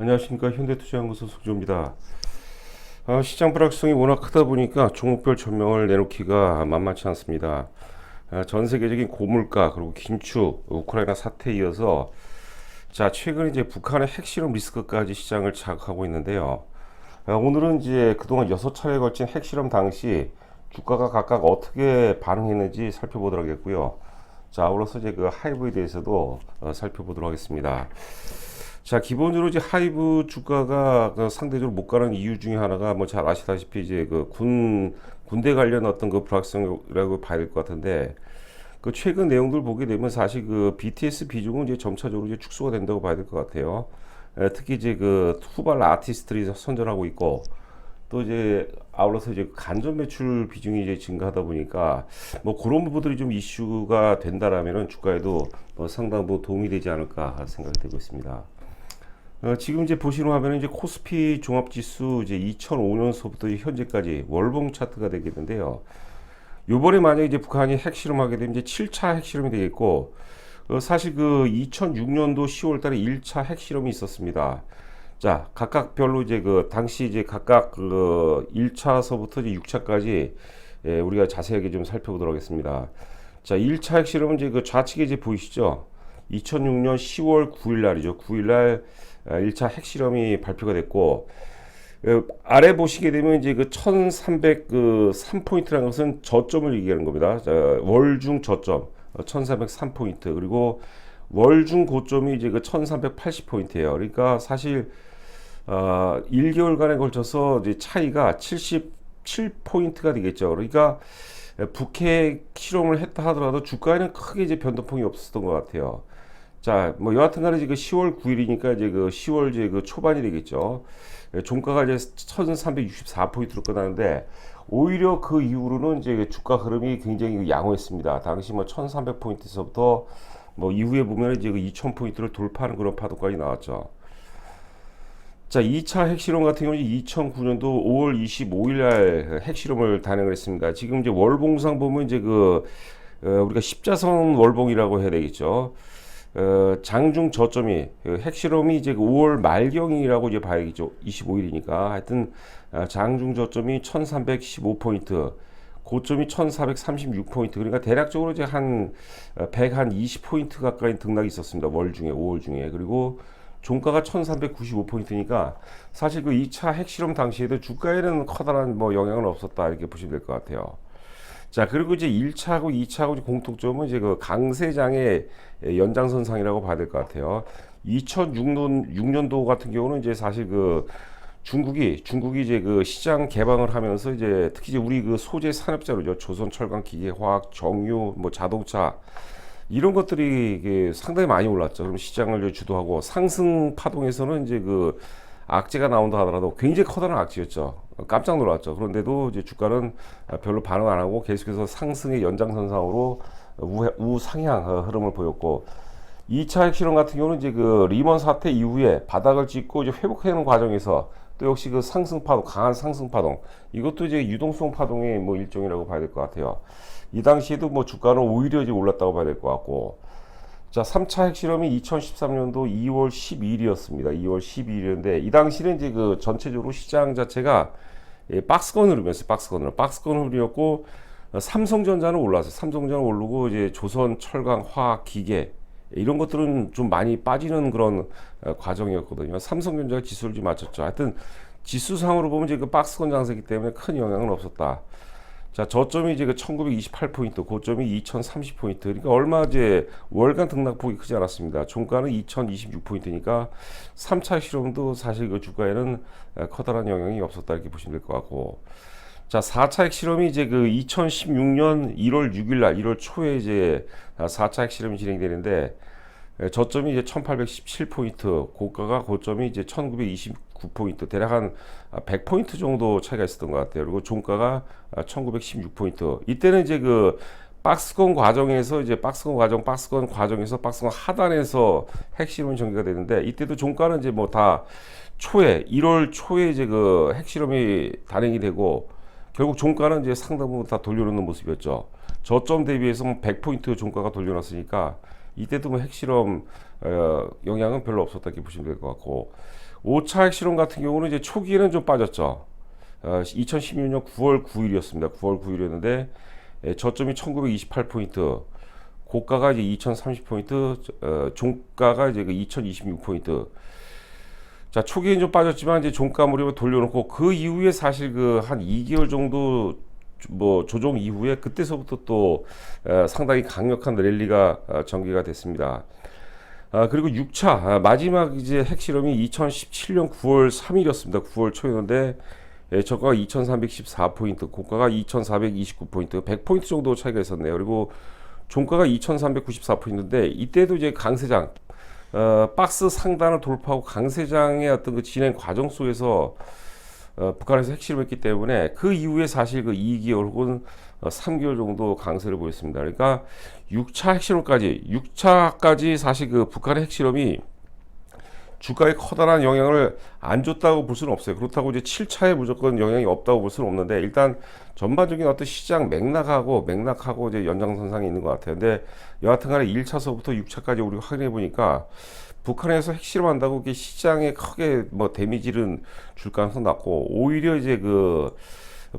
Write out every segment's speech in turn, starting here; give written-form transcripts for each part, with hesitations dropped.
안녕하십니까. 현대투자연구소 송주호입니다. 시장 불확실성이 워낙 크다 보니까 종목별 전망을 내놓기가 만만치 않습니다. 전 세계적인 고물가 그리고 긴축, 우크라이나 사태에 이어서 최근 이제 북한의 핵실험 리스크까지 시장을 자극하고 있는데요. 오늘은 이제 그동안 6차례에 걸친 핵실험 당시 주가가 각각 어떻게 반응했는지 살펴보도록 하겠고요. 아울러서 이제 그 하이브에 대해서도 살펴보도록 하겠습니다. 기본적으로 이제 하이브 주가가 상대적으로 못 가는 이유 중에 하나가 뭐 잘 아시다시피 이제 그 군대 관련 어떤 그 불확실성이라고 봐야 될 것 같은데, 그 최근 내용들 보게 되면 사실 그 BTS 비중은 이제 점차적으로 이제 축소가 된다고 봐야 될 것 같아요. 특히 이제 그 후발 아티스트들이 선전하고 있고, 또 이제 아울러서 이제 간접 매출 비중이 이제 증가하다 보니까 뭐 그런 부분들이 좀 이슈가 된다라면은 주가에도 상당 부분 도움이 되지 않을까 생각이 되고 있습니다. 지금 이제 보시는 화면은 이제 코스피 종합지수 이제 2005년서부터 현재까지 월봉 차트가 되겠는데요. 요번에 만약에 이제 북한이 핵실험하게 되면 이제 7차 핵실험이 되겠고, 사실 그 2006년도 10월 달에 1차 핵실험이 있었습니다. 각각 별로 이제 그 당시 이제 각각 그 1차서부터 이제 6차까지 우리가 자세하게 좀 살펴보도록 하겠습니다. 1차 핵실험은 이제 그 좌측에 이제 보이시죠? 2006년 10월 9일 날이죠. 9일 날 1차 핵실험이 발표가 됐고, 아래 보시게 되면 이제 그 1303포인트라는 것은 저점을 얘기하는 겁니다. 월중 저점 1303포인트, 그리고 월중 고점이 이제 그 1380포인트예요. 그러니까 사실 1개월간에 걸쳐서 이제 차이가 77포인트가 되겠죠. 그러니까 북핵 실험을 했다 하더라도 주가에는 크게 이제 변동폭이 없었던 것 같아요. 뭐 여하튼 간에 이제 그 10월 9일이니까 이제 그 10월 이제 그 초반이 되겠죠. 종가가 이제 1364포인트로 끝나는데, 오히려 그 이후로는 이제 주가 흐름이 굉장히 양호했습니다. 당시 뭐 1300포인트에서부터 뭐 이후에 보면 이제 그 2000포인트를 돌파하는 그런 파도까지 나왔죠. 2차 핵실험 같은 경우는 2009년도 5월 25일 날 핵실험을 단행을 했습니다. 지금 이제 월봉상 보면 이제 그 우리가 십자선 월봉이라고 해야 되겠죠. 장중 저점이 핵실험이 이제 5월 말경이라고 이제 봐야겠죠. 25일이니까 하여튼 장중 저점이 1315포인트, 고점이 1436포인트. 그러니까 대략적으로 이제 한 120포인트 가까이 등락이 있었습니다. 월 중에 5월 중에. 그리고 종가가 1395포인트니까 사실 그 2차 핵실험 당시에도 주가에는 커다란 뭐 영향은 없었다, 이렇게 보시면 될 것 같아요. 그리고 이제 1차하고 2차하고 공통점은 이제 그 강세장의 연장선상이라고 봐야 될 것 같아요. 2006년도 같은 경우는 이제 사실 그 중국이 이제 그 시장 개방을 하면서 이제 특히 이제 우리 그 소재 산업자로죠. 조선 철강 기계 화학 정유 뭐 자동차 이런 것들이 상당히 많이 올랐죠. 그럼 시장을 주도하고, 상승 파동에서는 이제 그 악재가 나온다 하더라도 굉장히 커다란 악재였죠. 깜짝 놀랐죠. 그런데도 이제 주가는 별로 반응 안 하고 계속해서 상승의 연장선상으로 우상향 흐름을 보였고, 2차 핵실험 같은 경우는 이제 그 리먼 사태 이후에 바닥을 찍고 이제 회복하는 과정에서 또 역시 그 상승 파동, 강한 상승 파동, 이것도 이제 유동성 파동의 뭐 일종이라고 봐야 될 것 같아요. 이 당시에도 뭐 주가는 오히려 이제 올랐다고 봐야 될 것 같고, 3차 핵실험이 2013년도 2월 12일이었습니다. 2월 12일이었는데, 이 당시는 이제 그 전체적으로 시장 자체가 박스권 흐름이었어요. 박스권 흐름이었고, 삼성전자는 올랐어요. 삼성전자는 오르고, 이제 조선, 철강, 화학, 기계, 이런 것들은 좀 많이 빠지는 그런 과정이었거든요. 삼성전자가 지수를 좀 맞췄죠. 하여튼, 지수상으로 보면 이제 그 박스권 장세기 때문에 큰 영향은 없었다. 저점이 이제 그 1928포인트, 고점이 2030포인트. 그러니까 얼마 이제 월간 등락폭이 크지 않았습니다. 종가는 2026포인트니까 3차 실험도 사실 그 주가에는 커다란 영향이 없었다, 이렇게 보시면 될 것 같고. 4차 핵실험이 이제 그 2016년 1월 6일 날, 1월 초에 이제 4차 핵실험이 진행되는데, 저점이 이제 1817포인트, 고점이 이제 1929포인트, 대략 한 100포인트 정도 차이가 있었던 것 같아요. 그리고 종가가 1916포인트. 이때는 이제 그 박스권 과정에서 박스권 하단에서 핵실험이 전개가 되는데, 이때도 종가는 이제 뭐 다 1월 초에 이제 그 핵실험이 단행이 되고, 결국 종가는 이제 상당 부분 다 돌려놓는 모습이었죠. 저점 대비해서 100포인트 종가가 돌려놨으니까, 이때도 뭐 핵실험 영향은 별로 없었다, 이렇게 보시면 될 것 같고, 5차 핵실험 같은 경우는 이제 초기에는 좀 빠졌죠. 2016년 9월 9일이었습니다. 9월 9일이었는데 저점이 1928포인트, 고가가 이제 2030포인트, 종가가 이제 그 2026포인트. 자, 초기엔 좀 빠졌지만 이제 종가 무렵에 돌려놓고 그 이후에 사실 그 한 2개월 정도 뭐 조정 이후에 그때서부터 또 상당히 강력한 랠리가 전개가 됐습니다. 그리고 6차 마지막 이제 핵실험이 2017년 9월 3일이었습니다. 9월 초였는데 저가가 2314포인트, 고가가 2429포인트, 100포인트 정도 차이가 있었네요. 그리고 종가가 2394포인트인데 이때도 이제 강세장, 박스 상단을 돌파하고 강세장의 어떤 그 진행 과정 속에서 북한에서 핵실험했기 때문에 그 이후에 사실 그 2개월 혹은 3개월 정도 강세를 보였습니다. 그러니까 6차 핵실험까지, 6차까지 사실 그 북한의 핵실험이 주가에 커다란 영향을 안 줬다고 볼 수는 없어요. 그렇다고 이제 7차에 무조건 영향이 없다고 볼 수는 없는데 일단 전반적인 어떤 시장 맥락하고 이제 연장선상에 있는 것 같아요. 근데 여하튼간에 1차서부터 6차까지 우리가 확인해 보니까 북한에서 핵실험한다고 이게 시장에 크게 뭐 데미지를 줄 가능성 낮고 오히려 이제 그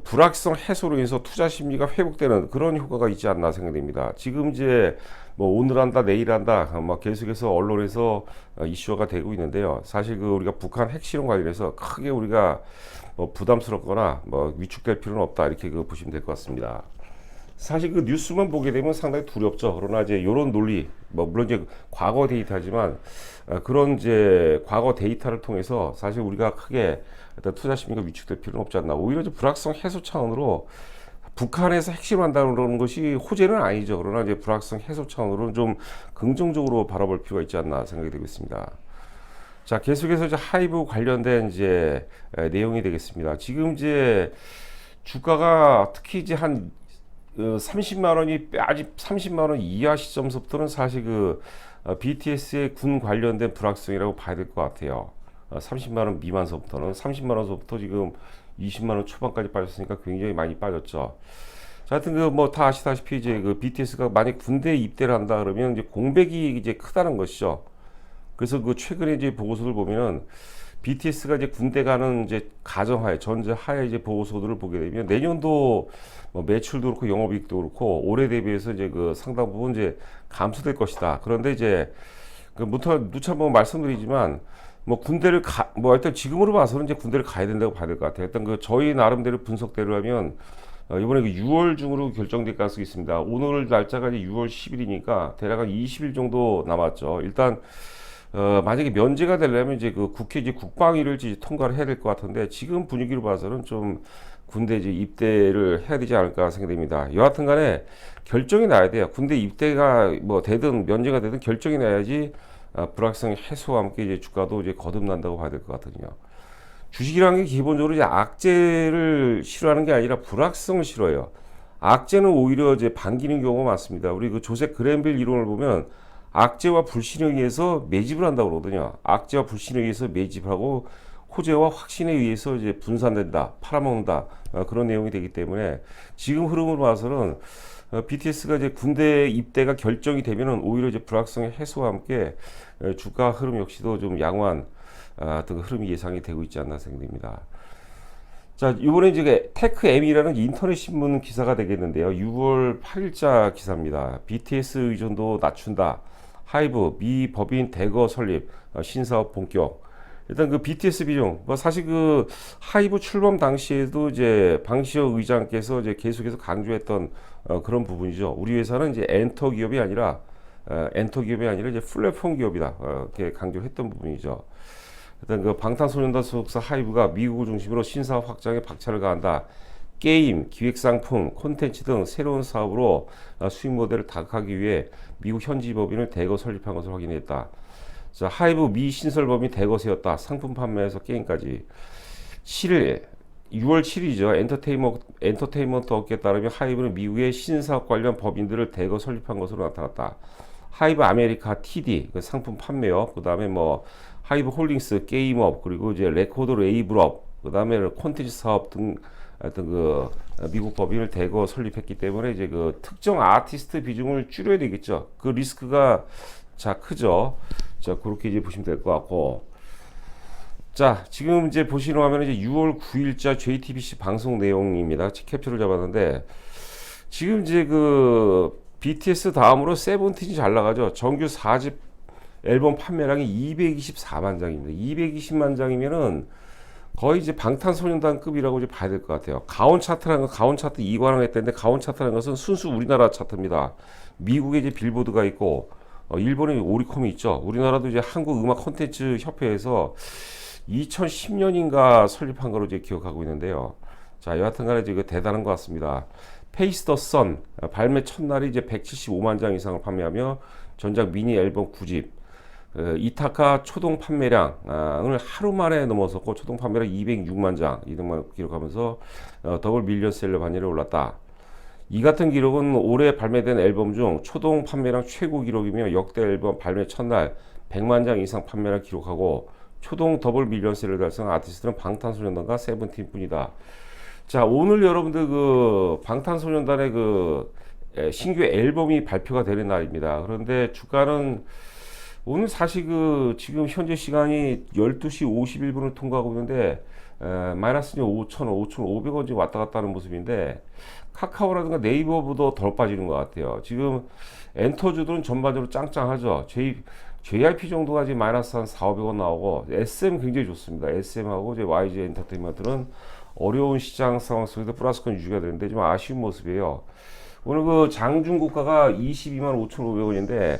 불확실성 해소로 인해서 투자 심리가 회복되는 그런 효과가 있지 않나 생각됩니다. 지금 이제 뭐 오늘 한다 내일 한다 막 계속해서 언론에서 이슈화가 되고 있는데요. 사실 그 우리가 북한 핵실험 관련해서 크게 우리가 뭐 부담스럽거나 뭐 위축될 필요는 없다 이렇게 그 보시면 될 것 같습니다. 사실 그 뉴스만 보게 되면 상당히 두렵죠. 그러나 이제 이런 논리, 뭐 물론 이제 과거 데이터지만 그런 이제 과거 데이터를 통해서 사실 우리가 크게 일단 투자 심리가 위축될 필요는 없지 않나. 오히려 이제 불확성 해소 차원으로 북한에서 핵심한다는 것이 호재는 아니죠. 그러나 이제 불확성 해소 차원으로는 좀 긍정적으로 바라볼 필요가 있지 않나 생각이 되고 있습니다. 자, 계속해서 이제 하이브 관련된 이제 내용이 되겠습니다. 지금 이제 주가가 특히 이제 한 30만 원이 아직 30만 원 이하 시점서부터는 사실 그 BTS의 군 관련된 불확성이라고 봐야 될 것 같아요. 30만 원 미만서부터는 30만 원서부터 지금 20만 원 초반까지 빠졌으니까 굉장히 많이 빠졌죠. 자, 하여튼 그 뭐 다 아시다시피 이제 그 BTS가 만약 군대에 입대를 한다 그러면 이제 공백이 이제 크다는 것이죠. 그래서 그 최근에 이제 보고서를 보면은 BTS가 이제 군대 가는 이제 가정하에 전제하에 이제 보고서들을 보게 되면 내년도 뭐 매출도 그렇고 영업이익도 그렇고 올해 대비해서 이제 그 상당 부분 이제 감소될 것이다. 그런데 이제 그 누차 뭐 말씀드리지만 뭐 군대를 뭐 일단 지금으로 봐서는 이제 군대를 가야 된다고 봐야 될 것 같아요. 일단 그 저희 나름대로 분석대로 하면 이번에 그 6월 중으로 결정될 가능성이 있습니다. 오늘 날짜가 이제 6월 10일이니까 대략 한 20일 정도 남았죠. 일단 만약에 면제가 되려면 이제 그 국회 이제 국방위를 이제 통과를 해야 될 것 같은데 지금 분위기로 봐서는 좀 군대 이제 입대를 해야 되지 않을까 생각됩니다. 여하튼간에 결정이 나야 돼요. 군대 입대가 뭐 되든 면제가 되든 결정이 나야지 불확성 해소와 함께 이제 주가도 이제 거듭난다고 봐야 될 것 같거든요. 주식이라는 게 기본적으로 이제 악재를 싫어하는 게 아니라 불확성을 싫어해요. 악재는 오히려 이제 반기는 경우가 많습니다. 우리 그 조셉 그랜빌 이론을 보면 악재와 불신에 의해서 매집을 한다고 그러거든요. 악재와 불신에 의해서 매집하고 호재와 확신에 의해서 이제 분산된다, 팔아먹는다 그런 내용이 되기 때문에 지금 흐름을 봐서는 BTS가 이제 군대 입대가 결정이 되면은 오히려 이제 불확성의 해소와 함께 주가 흐름 역시도 좀 양호한 어떤 흐름이 예상이 되고 있지 않나 생각됩니다. 자, 이번에 이제 테크엠이라는 인터넷 신문 기사가 되겠는데요. 6월 8일자 기사입니다. BTS 의존도 낮춘다. 하이브 미 법인 대거 설립 신사업 본격. 일단 그 BTS 비중, 뭐 사실 그 하이브 출범 당시에도 이제 방시혁 의장께서 이제 계속해서 강조했던 그런 부분이죠. 우리 회사는 이제 엔터 기업이 아니라 이제 플랫폼 기업이다. 이렇게 강조했던 부분이죠. 일단 그 방탄소년단 소속사 하이브가 미국을 중심으로 신사업 확장에 박차를 가한다. 게임, 기획상품, 콘텐츠 등 새로운 사업으로 수익 모델을 다각하기 위해 미국 현지 법인을 대거 설립한 것을 확인했다. 자, 하이브 미 신설법인 대거 세웠다. 상품 판매에서 게임까지. 6월 7일이죠. 엔터테인먼트 업계에 따르면 하이브는 미국의 신사업 관련 법인들을 대거 설립한 것으로 나타났다. 하이브 아메리카 TD, 그 상품 판매업, 그 다음에 뭐 하이브 홀딩스 게임업, 그리고 이제 레코드 레이블업, 그 다음에 콘텐츠 사업 등 어떤 그 미국 법인을 대거 설립했기 때문에 이제 그 특정 아티스트 비중을 줄여야 되겠죠. 그 리스크가 자 크죠. 자, 그렇게 이제 보시면 될 것 같고. 자, 지금 이제 보시는 화면은 이제 6월 9일자 JTBC 방송 내용입니다. 캡처를 잡았는데 지금 이제 그 BTS 다음으로 세븐틴이 잘 나가죠. 정규 4집 앨범 판매량이 224만 장입니다. 220만 장이면은 거의 이제 방탄소년단급이라고 이제 봐야 될 것 같아요. 가온 차트라는 건 가온 차트 2관왕 했다는데 가온 차트라는 것은 순수 우리나라 차트입니다. 미국에 이제 빌보드가 있고 일본에 오리콤이 있죠. 우리나라도 이제 한국 음악 콘텐츠 협회에서 2010년인가 설립한 거로 이제 기억하고 있는데요. 자, 여하튼간에 이제 대단한 것 같습니다. 페이스 더 선 발매 첫날이 이제 175만 장 이상을 판매하며 전작 미니 앨범 9집 이타카 초동 판매량을 하루 만에 넘어섰고 초동 판매량 206만 장 이등만 기록하면서 더블 밀리언셀러 반열에 올랐다. 이 같은 기록은 올해 발매된 앨범 중 초동 판매량 최고 기록이며 역대 앨범 발매 첫날 100만 장 이상 판매를 기록하고 초동 더블 밀리언셀러 달성한 아티스트는 방탄소년단과 세븐틴뿐이다. 자, 오늘 여러분들 그 방탄소년단의 그 신규 앨범이 발표가 되는 날입니다. 그런데 주가는 오늘 사실 그 지금 현재 시간이 12시 51분을 통과하고 있는데 마이너스 5,000원, 5,500원 왔다 갔다 하는 모습인데 카카오라든가 네이버보다 덜 빠지는 것 같아요. 지금 엔터주들은 전반적으로 짱짱하죠. JYP 정도가 지금 마이너스 한 4, 500원 나오고 SM 굉장히 좋습니다. SM하고 이제 YG 엔터테인먼트는 어려운 시장 상황 속에서 플러스권 유지가 되는데 좀 아쉬운 모습이에요. 오늘 그 장중고가가 22만 5,500원인데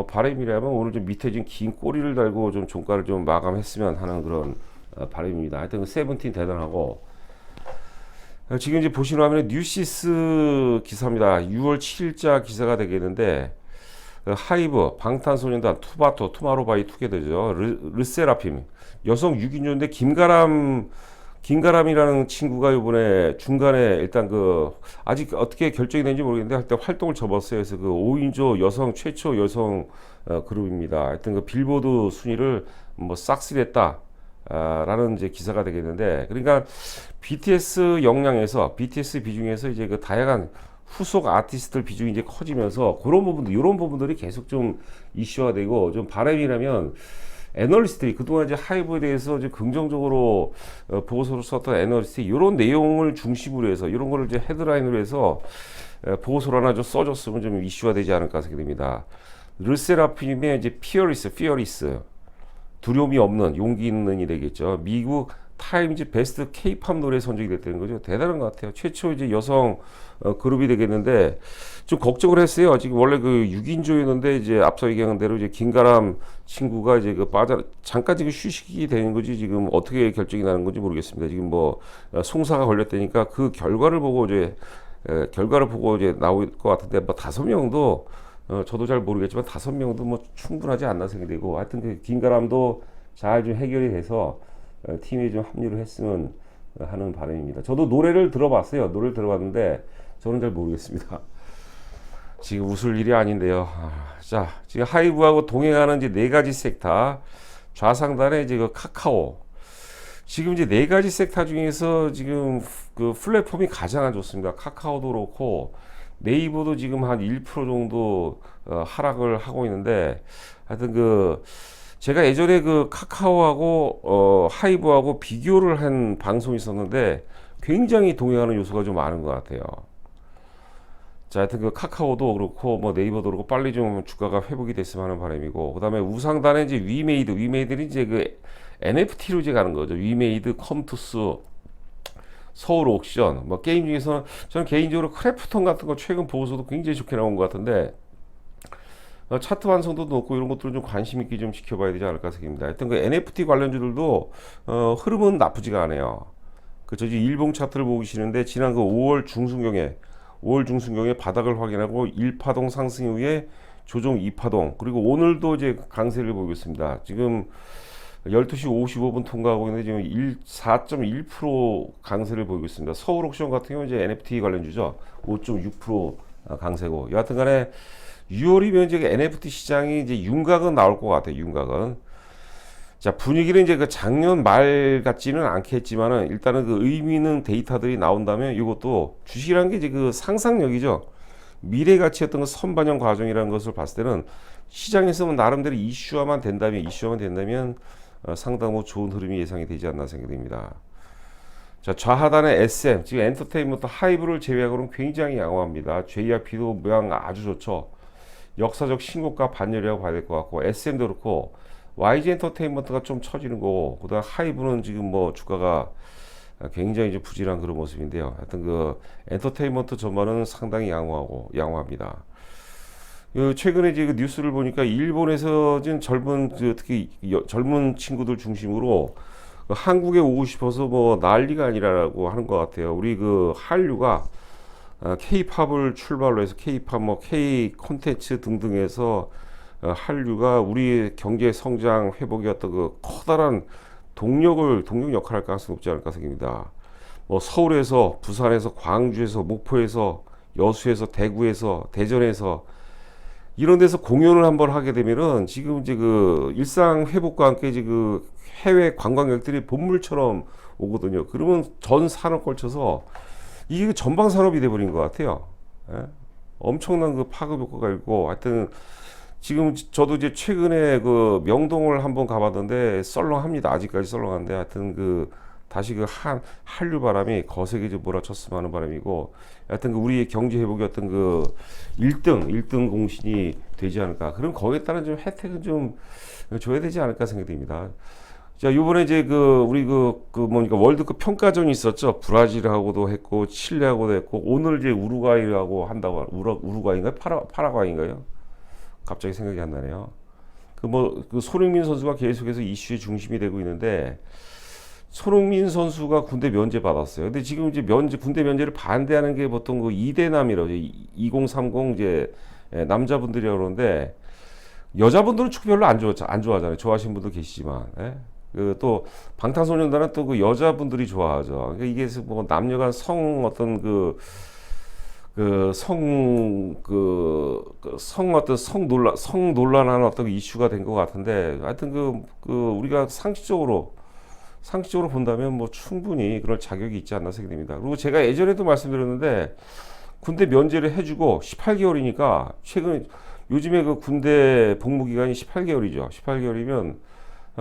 바람이라면 오늘 좀 밑에 좀 긴 꼬리를 달고 좀 종가를 좀 마감했으면 하는 그런 바람입니다. 하여튼 그 세븐틴 대단하고 지금 이제 보시는 화면에 뉴시스 기사입니다. 6월 7일자 기사가 되겠는데 하이브, 방탄소년단, 투바토, 투마로바이 투게더죠. 르세라핌 여성 6인조인데 김가람이라는 친구가 이번에 중간에 일단 그 아직 어떻게 결정이 되는지 모르겠는데 하여튼 활동을 접었어요. 그래서 그 5인조 여성 최초 여성 그룹입니다. 하여튼 그 빌보드 순위를 뭐 싹쓸이했다. 라는 이제 기사가 되겠는데 그러니까 BTS 역량에서 BTS 비중에서 이제 그 다양한 후속 아티스트들 비중이 이제 커지면서 그런 부분들 이런 부분들이 계속 좀 이슈화 되고 좀 바람이라면 애널리스트들이 그동안 이제 하이브에 대해서 이제 긍정적으로 보고서를 썼던 애널리스트 이런 내용을 중심으로 해서 이런 거를 이제 헤드라인으로 해서 보고서를 하나 좀 써줬으면 좀 이슈화 되지 않을까 생각이 됩니다. 르세라핌의 이제 피어리스 두려움이 없는 용기 있는이 되겠죠. 미국 타임즈 베스트 K-팝 노래 선정이 됐다는 거죠. 대단한 것 같아요. 최초 이제 여성 그룹이 되겠는데 좀 걱정을 했어요. 지금 원래 그 6인조였는데 이제 앞서 얘기한 대로 이제 김가람 친구가 이제 그 잠깐 지금 휴식이 되는 거지 지금 어떻게 결정이 나는 건지 모르겠습니다. 지금 뭐 송사가 걸렸다니까 그 결과를 보고 이제 나올 것 같은데 뭐 5명도 저도 잘 모르겠지만 5명도 뭐 충분하지 않나 생각이 되고 하여튼 그 김가람도 잘 좀 해결이 돼서 팀에 좀 합류를 했으면 하는 바람입니다. 저도 노래를 들어봤어요. 노래를 들어봤는데 저는 잘 모르겠습니다. 지금 웃을 일이 아닌데요. 자, 지금 하이브하고 동행하는 이제 4가지 섹터 좌상단에 이제 그 카카오 지금 이제 4가지 섹터 중에서 지금 그 플랫폼이 가장 안 좋습니다. 카카오도 그렇고 네이버도 지금 한 1% 정도 하락을 하고 있는데 하여튼 그 제가 예전에 그 카카오하고 하이브하고 비교를 한 방송이 있었는데 굉장히 동행하는 요소가 좀 많은 것 같아요. 자, 하여튼 그 카카오도 그렇고 뭐 네이버도 그렇고 빨리 좀 주가가 회복이 됐으면 하는 바람이고 그다음에 우상단에 이제 위메이드는 이제 그 NFT로 이제 가는 거죠. 위메이드, 컴투스, 서울 옥션, 뭐 게임 중에서는 저는 개인적으로 크래프톤 같은 거 최근 보고서도 굉장히 좋게 나온 것 같은데 차트 완성도도 높고 이런 것들을 좀 관심 있게 좀 지켜봐야 되지 않을까 생각합니다. 하여튼 그 NFT 관련주들도 흐름은 나쁘지가 않아요. 그저 일봉 차트를 보고 계시는데 지난 그 5월 중순경에 바닥을 확인하고 1파동 상승 이후에 조정 2파동 그리고 오늘도 이제 강세를 보이고 있습니다. 지금 12시 55분 통과하고 있는데 지금 4.1% 강세를 보이고 있습니다. 서울 옥션 같은 경우는 이제 NFT 관련주죠. 5.6% 강세고 여하튼간에 6월이면 이제 NFT 시장이 이제 윤곽은 나올 것 같아요. 윤곽은. 자, 분위기는 이제 그 작년 말 같지는 않겠지만은 일단은 그 의미 있는 데이터들이 나온다면 이것도 주식이라는 게 이제 그 상상력이죠. 미래 가치였던 그 선반영 과정이라는 것을 봤을 때는 시장에서는 나름대로 이슈화만 된다면 상당 뭐 좋은 흐름이 예상이 되지 않나 생각됩니다. 자, 좌하단의 SM, 지금 엔터테인먼트 하이브를 제외하고는 굉장히 양호합니다. JRP도 모양 아주 좋죠. 역사적 신고가 반열이라고 봐야 될 것 같고, SM도 그렇고, YG 엔터테인먼트가 좀 처지는 거고, 그다음 하이브는 지금 뭐 주가가 굉장히 이제 부진한 그런 모습인데요. 하여튼 그 엔터테인먼트 전반은 상당히 양호합니다. 최근에 이제 그 뉴스를 보니까 일본에서 지금 특히 젊은 친구들 중심으로 한국에 오고 싶어서 뭐 난리가 아니라고 하는 것 같아요. 우리 그 한류가 K-팝을 출발로 해서 K-팝 뭐 K 콘텐츠 등등해서 한류가 우리 경제 성장 회복의 어떤 그 커다란 동력 역할을 할 가능성이 높지 않을까 생각합니다. 뭐 서울에서, 부산에서, 광주에서, 목포에서, 여수에서, 대구에서, 대전에서 이런 데서 공연을 한번 하게 되면은 지금 이제 그 일상 회복과 함께 이제 그 해외 관광객들이 본물처럼 오거든요. 그러면 전 산업 걸쳐서 이게 전방 산업이 돼버린 것 같아요. 예? 엄청난 그 파급 효과가 있고, 하여튼 지금 저도 이제 최근에 그 명동을 한번 가봤는데 썰렁합니다. 아직까지 썰렁한데, 하여튼 그 다시 그 한류 바람이 거세게 좀 몰아쳤으면 하는 바람이고, 하여튼 그 우리의 경제 회복이 어떤 그 1등 공신이 되지 않을까. 그럼 거기에 따른 좀 혜택은 좀 줘야 되지 않을까 생각됩니다. 자, 요번에 이제 우리 뭐니까 월드컵 평가전이 있었죠. 브라질하고도 했고, 칠레하고도 했고, 오늘 이제 우루과이하고 한다고, 우루과이인가요? 파라과이인가요? 갑자기 생각이 안 나네요. 그 손흥민 선수가 계속해서 이슈의 중심이 되고 있는데, 손흥민 선수가 군대 면제 받았어요. 근데 지금 이제 군대 면제를 반대하는 게 보통 그 이대남이라고, 2030 이제 남자분들이라고 그러는데, 여자분들은 축구 별로 안 좋아하잖아요. 좋아하시는 분도 계시지만, 예? 또 방탄소년단은 또 그 여자분들이 좋아하죠. 그러니까 이게 뭐 남녀간 성 어떤 성 논란하는 어떤 이슈가 된 것 같은데, 하여튼 우리가 상식적으로 본다면 뭐 충분히 그럴 자격이 있지 않나 생각됩니다. 그리고 제가 예전에도 말씀드렸는데, 군대 면제를 해주고 18개월이니까 요즘에 그 군대 복무 기간이 18개월이죠. 18개월이면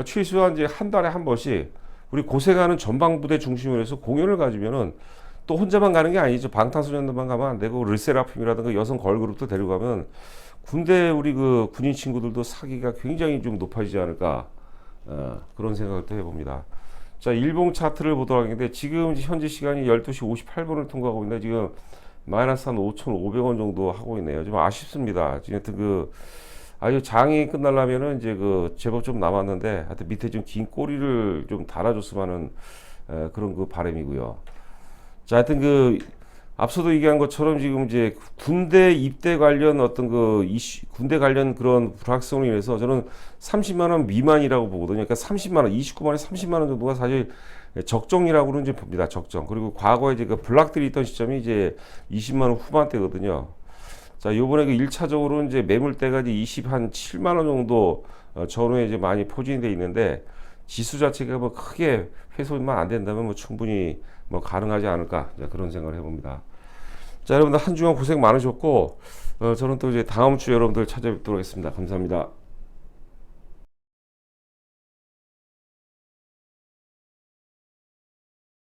최소한 이제 한 달에 한 번씩 우리 고생하는 전방부대 중심으로 해서 공연을 가지면은, 또 혼자만 가는 게 아니죠. 방탄소년단만 가면 안 되고, 르세라핌이라든가 여성 걸그룹도 데려가면 군대 우리 그 군인 친구들도 사기가 굉장히 좀 높아지지 않을까, 그런 생각을 또 해봅니다. 자, 일봉 차트를 보도록 하겠는데, 지금 현재 시간이 12시 58분을 통과하고 있는데, 지금 마이너스 한 5,500원 정도 하고 있네요. 좀 아쉽습니다. 지금 아주 장이 끝나려면은 이제 제법 좀 남았는데, 하여튼 밑에 좀 긴 꼬리를 좀 달아줬으면 하는 그런 그 바람이고요. 자, 하여튼 앞서도 얘기한 것처럼 지금 이제 군대 입대 관련 어떤 군대 관련 그런 불확성으로 인해서 저는 30만 원 미만이라고 보거든요. 그러니까 30만 원, 29만에 30만 원 정도가 사실 적정이라고는 이제 봅니다. 적정. 그리고 과거에 이제 블락들이 있던 시점이 이제 20만 원 후반대거든요. 자, 요번에 1차적으로 이제 매물대가 이제 27만 원 정도 전후에 이제 많이 포진이 돼 있는데, 지수 자체가 뭐 크게 훼손만 안 된다면 뭐 충분히 뭐 가능하지 않을까, 그런 생각을 해봅니다. 자, 여러분들 한 주간 고생 많으셨고, 저는 또 이제 다음 주 여러분들 찾아뵙도록 하겠습니다. 감사합니다.